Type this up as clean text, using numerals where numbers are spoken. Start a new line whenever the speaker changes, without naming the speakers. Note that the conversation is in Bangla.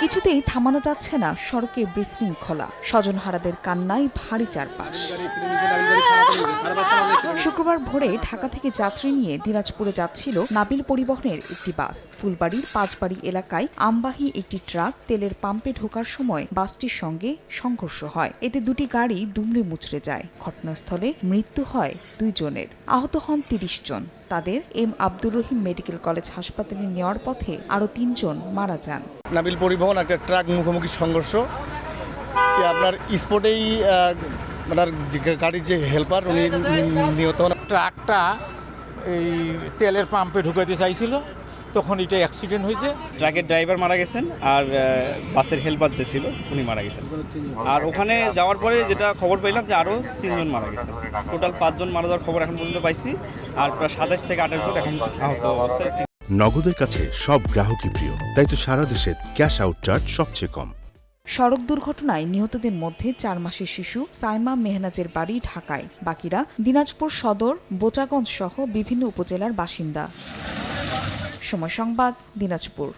কিছুতেই থামানো যাচ্ছে না সড়কের বিশৃঙ্খলা, স্বজনহারাদের কান্নায় ভারী চারপাশ। শুক্রবার ভোরে ঢাকা থেকে যাত্রী নিয়ে দিনাজপুরে যাচ্ছিল নাবিল পরিবহনের একটি বাস। ফুলবাড়ির পাঁচবাড়ি এলাকায় আমবাহী একটি ট্রাক তেলের পাম্পে ঢোকার সময় বাসটির সঙ্গে সংঘর্ষ হয়। এতে দুটি গাড়ি দুমড়ে মুচড়ে যায়। ঘটনাস্থলে মৃত্যু হয় 2 জনের, আহত হন 30 জন। তাদের M Abdur Rahim medical college হাসপাতালে নেওয়ার পথে আরও 3 জন মারা যান।
নাবিল পরিবহন একটা ট্রাক মুখোমুখি সংঘর্ষ, আপনার স্পটেই আপনার গাড়ির যে হেল্পার উনি নিহত হন।
ট্রাকটা এই তেলের পাম্পে ঢুকাতে চাইছিল, তখন এটা অ্যাক্সিডেন্ট হয়েছে।
ট্রাকের ড্রাইভার মারা গেছেন আর বাসের হেল্পার যে ছিল উনি মারা গেছেন। আর ওখানে যাওয়ার পরে যেটা খবর পেলাম যে আরও 3 জন মারা গেছে। টোটাল 5 জন মারা যাওয়ার খবর এখন পর্যন্ত পাইছি, আর প্রায় 27 থেকে 28 জন এখন আহত অবস্থায়।
নগদের কাছে সব গ্রাহকই প্রিয়, তাই তো সারা দেশে ক্যাশ আউট চার্জ সবচেয়ে কম।
সড়ক দুর্ঘটনায় নিহতদের মধ্যে 4 মাসের শিশু সাইমা মেহনাজের বাড়ি ঢাকায়, বাকিরা দিনাজপুর সদর, বোচাগঞ্জ সহ বিভিন্ন উপজেলার বাসিন্দা। সময় সংবাদ, দিনাজপুর।